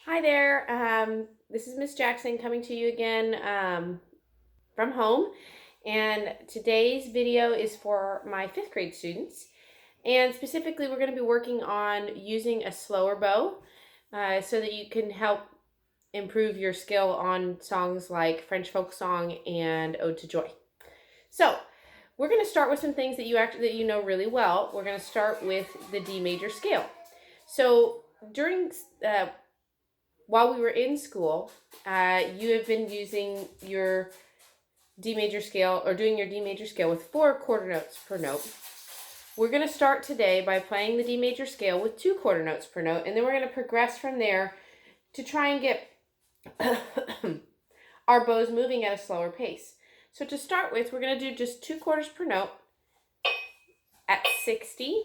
Hi there. This is Miss Jackson coming to you again from home. And today's video is for my fifth grade students. And specifically, we're going to be working on using a slower bow so that you can help improve your skill on songs like French folk song and Ode to Joy. So we're going to start with some things that you know really well. We're going to start with the D major scale. So during while we were in school, you have been using your D major scale or doing your D major scale with 4 quarter notes per note. We're going to start today by playing the D major scale with 2 quarter notes per note, and then we're going to progress from there to try and get our bows moving at a slower pace. So to start with, we're going to do just 2 quarters per note at 60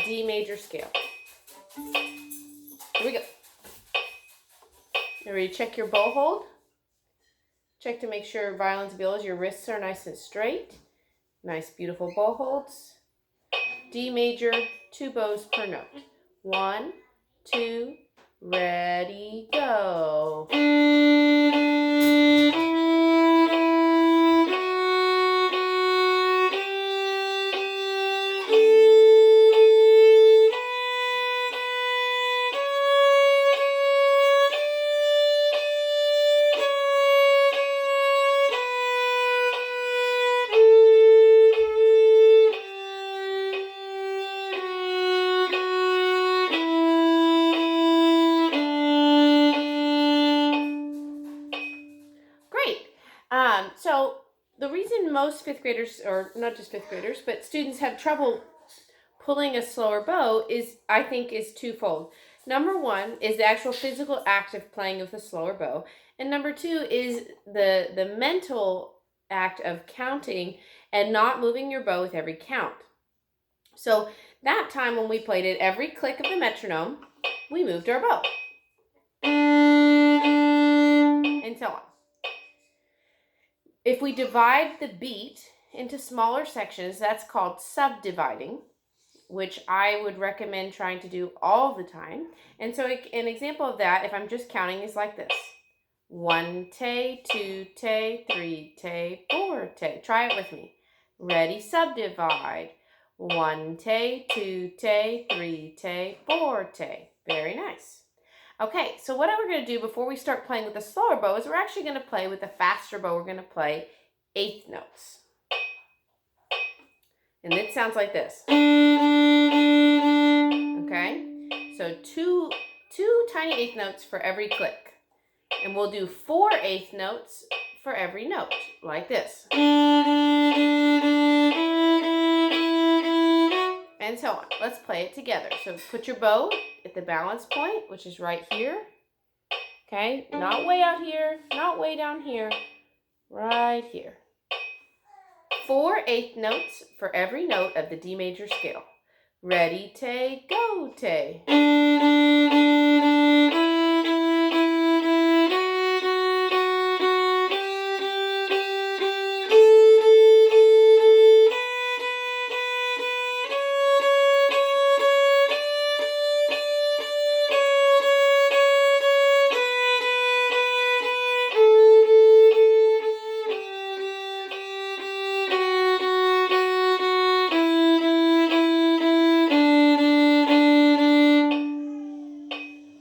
D major scale. Here we go. You ready to check your bow hold? Check to make sure violin's bills, your wrists are nice and straight. Nice, beautiful bow holds. D major, 2 bows per note. 1, 2, ready, go. So the reason most fifth graders, or not just fifth graders, but students have trouble pulling a slower bow I think, is twofold. Number one is the actual physical act of playing with a slower bow. And number two is the mental act of counting and not moving your bow with every count. So that time when we played it, every click of the metronome, we moved our bow. And so on. If we divide the beat into smaller sections, that's called subdividing, which I would recommend trying to do all the time. And so an example of that, if I'm just counting, is like this. 1 tay, 2 tay, 3 tay, 4 tay. Try it with me. Ready, subdivide. 1 tay, 2 tay, 3 tay, 4 tay. Very nice. Okay, so what we're going to do before we start playing with the slower bow is we're actually going to play with the faster bow. We're going to play eighth notes. And it sounds like this. Okay, so two tiny eighth notes for every click. And we'll do 4 eighth notes for every note, like this. And so on. Let's play it together. So put your bow at the balance point, which is right here. Okay, not way out here, not way down here, right here. 4 eighth notes for every note of the D major scale. Ready, tay, go, tay.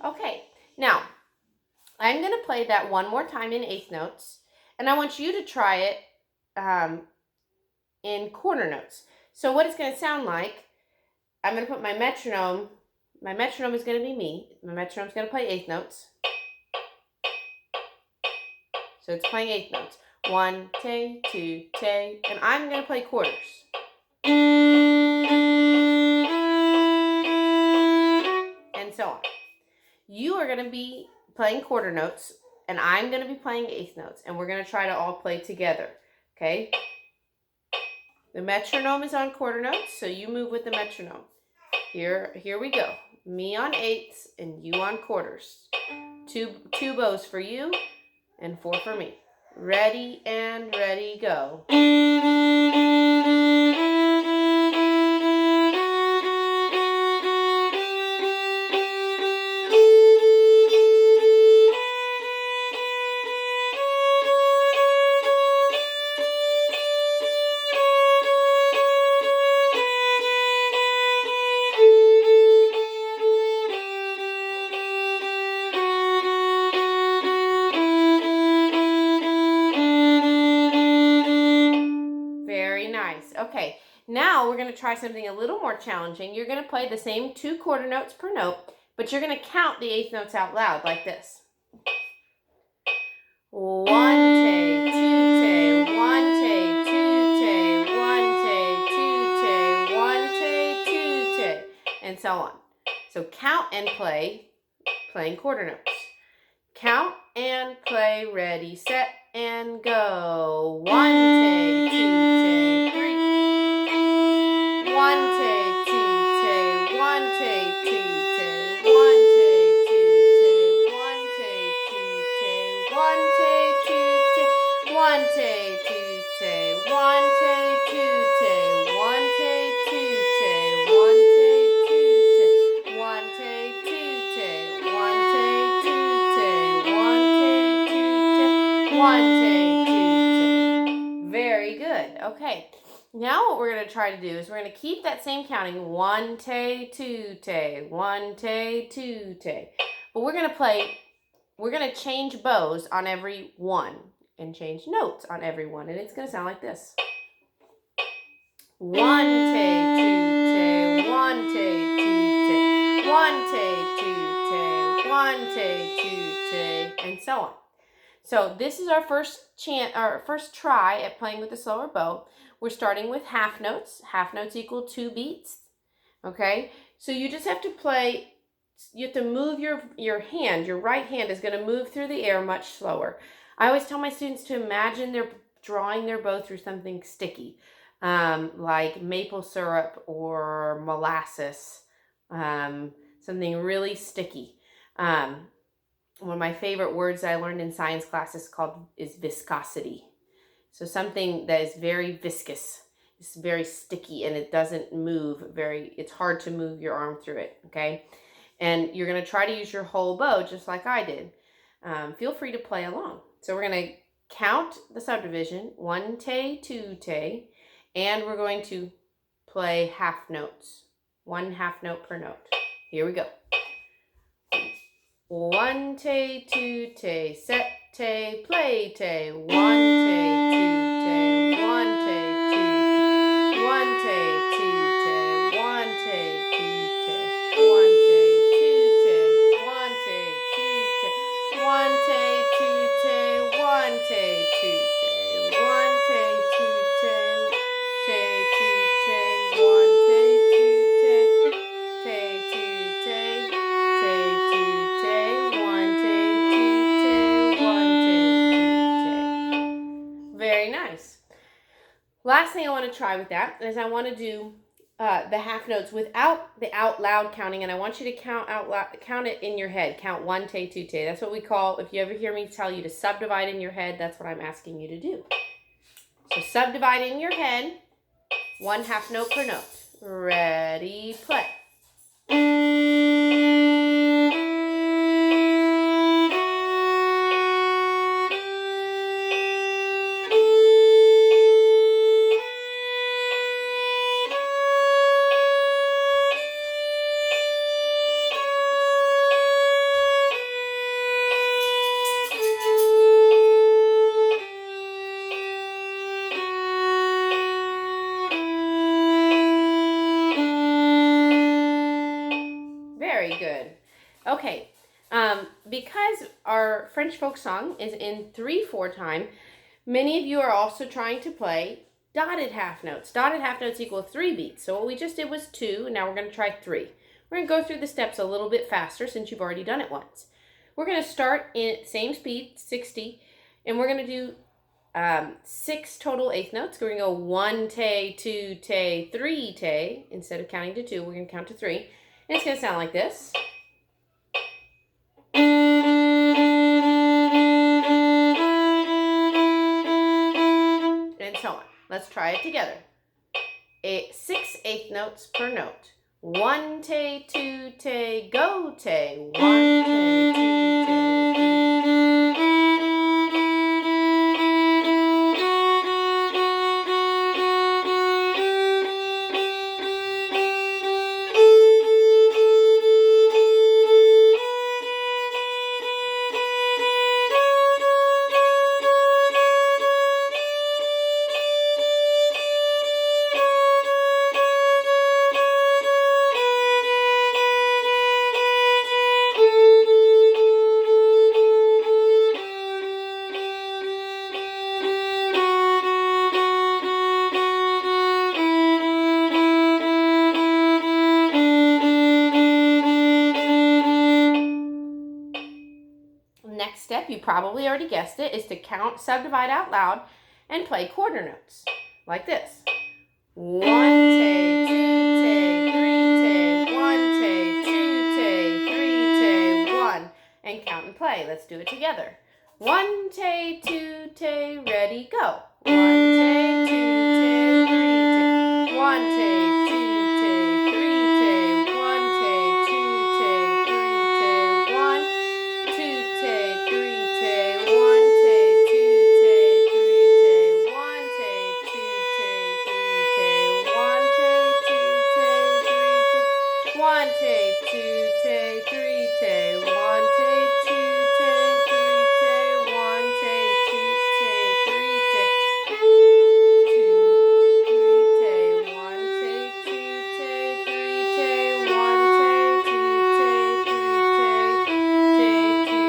Okay, now I'm going to play that one more time in eighth notes, and I want you to try it in quarter notes. So what it's going to sound like, I'm going to put my metronome is going to be me. My metronome's going to play eighth notes. So it's playing eighth notes. 1 tay, 2 tay, and I'm going to play quarters. And so on. You are going to be playing quarter notes, and I'm going to be playing eighth notes, and we're going to try to all play together. Okay? The metronome is on quarter notes, so you move with the metronome. Here we go. Me on eighths and you on quarters. Two bows for you and 4 for me. Ready and ready, go. Now we're going to try something a little more challenging. You're going to play the same 2 quarter notes per note, but you're going to count the eighth notes out loud like this. 1 tay, 2 tay, 1 tay, 2 tay, 1 tay, 2 tay, 1 tay, 2 tay, and so on. So count and play, playing quarter notes. Count and play, ready, set, and go. 1 tay, 2 tay, 3. 1 tay, 2 tay, 1 tay, 2 tay, 1 tay, 2 tay, 1 tay, 2 tay, 1 tay, 2 tay, 1 tay, 2 tay, 1 tay, 2 tay, 1 tay, 2 tay, 1 tay, 2 tay, 1 tay, 2 tay, 1 tay, 2 tay, 1 tay, 2 tay. Very good. Okay. Now what we're going to try to do is we're going to keep that same counting. 1 tay, 2 tay, 1 tay, 2 tay. But we're going to change bows on every one and change notes on every one. And it's going to sound like this. 1 tay, 2 tay, 1 tay, 2 tay, 1 tay, 2 tay, 1 tay, 2 tay, and so on. So this is our first try at playing with the slower bow. We're starting with half notes. Half notes equal 2 beats. Okay? So you just have to play, you have to move your hand. Your right hand is going to move through the air much slower. I always tell my students to imagine they're drawing their bow through something sticky, like maple syrup or molasses, something really sticky. One of my favorite words that I learned in science class is viscosity. So something that is very viscous, it's very sticky, and it doesn't move it's hard to move your arm through it, okay? And you're going to try to use your whole bow just like I did. Feel free to play along. So we're going to count the subdivision, 1 tay, 2 tay, and we're going to play half notes, 1 half note per note. Here we go. 1 tay, 2 tay, set tay, play tay, 1 tay, 2 tay, 1 tay, 2, 1 tay, 2 tay, 1 tay, 2 tay, 1 tay, 2 tay, 1 tay, 2 tay, 1 tay, 2 tay, 1 tay, 2 tay, 1 tay, 2 tay, tay, 2 tay, 1 tay, 2 tay, tay, 2 tay, tay, 2 tay, 1 tay, 2 tay, 1 tay, 2 tay. Very nice. Last thing I want to try with that is I want to do the half notes without the out loud counting, and I want you to count it in your head. Count 1 tay, 2 tay. That's what we call, if you ever hear me tell you to subdivide in your head, that's what I'm asking you to do. So subdivide in your head, 1 half note per note. Ready, play. Very good. Okay, because our French folk song is in 3/4 time, many of you are also trying to play dotted half notes. Dotted half notes equal 3 beats. So what we just did was 2, and now we're going to try 3. We're going to go through the steps a little bit faster since you've already done it once. We're going to start in same speed, 60, and we're going to do 6 total eighth notes. We're going to go 1 tay, 2 tay, 3 tay. Instead of counting to 2, we're going to count to 3. And it's going to sound like this. And so on. Let's try it together. 6 eighth notes per note. 1 tay, 2 tay, go tay. 1 tay, 2 tay, 3. next step, you probably already guessed it, is to count, subdivide out loud, and play quarter notes like this. 1 tay, 2 tay, 3 tay, 1 tay, 2 tay, 3 tay, 1, and count and play. Let's do it together. 1 tay, 2 tay, ready, go. 1 tay, 2 tay, 3 tay, 1 tay, 2 tay, 3 tay, 1 tay, 2 tay, 3 tay, 1, 2 tay, 3 tay, 1 tay, 2 tay, 3 tay, 1 tay, 2 tay, 3 tay, 1 tay, 2 tay, 3 tay, 1 tay, 2 tay, 3 tay, 1 tay, 2 tay, 3 tay, 1 tay, 2 tay, 3 tay, 2 tay, 1 tay, 2 tay, 3 tay, 1 tay, 2 tay, 3 tay, 1 tay, 2 tay,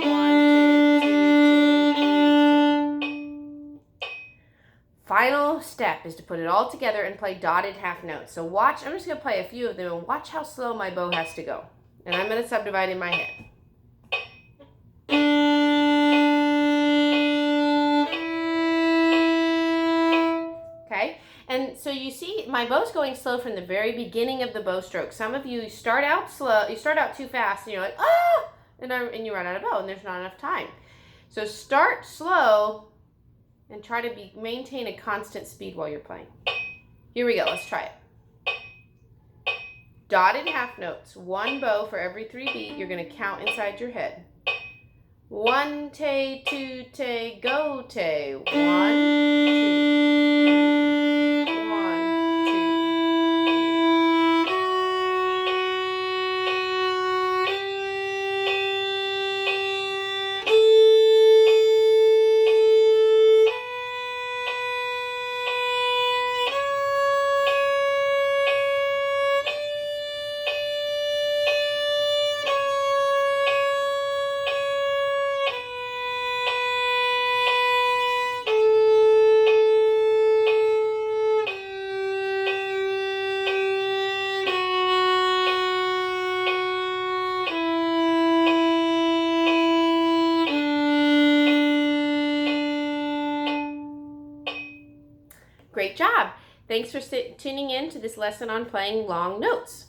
3 tay. Final step is to put it all together and play dotted half notes. So watch, I'm just going to play a few of them and watch how slow my bow has to go. And I'm going to subdivide in my head. Okay, and so you see my bow's going slow from the very beginning of the bow stroke. Some of you start out slow, you start out too fast and you're like, ah, and you run out of bow and there's not enough time. So start slow and try to maintain a constant speed while you're playing. Here we go, let's try it. Dotted half notes, one bow for every 3 beat. You're going to count inside your head. 1 tay, 2 tay, go tay. 1, 2, 1, Great job. Thanks for tuning in to this lesson on playing long notes.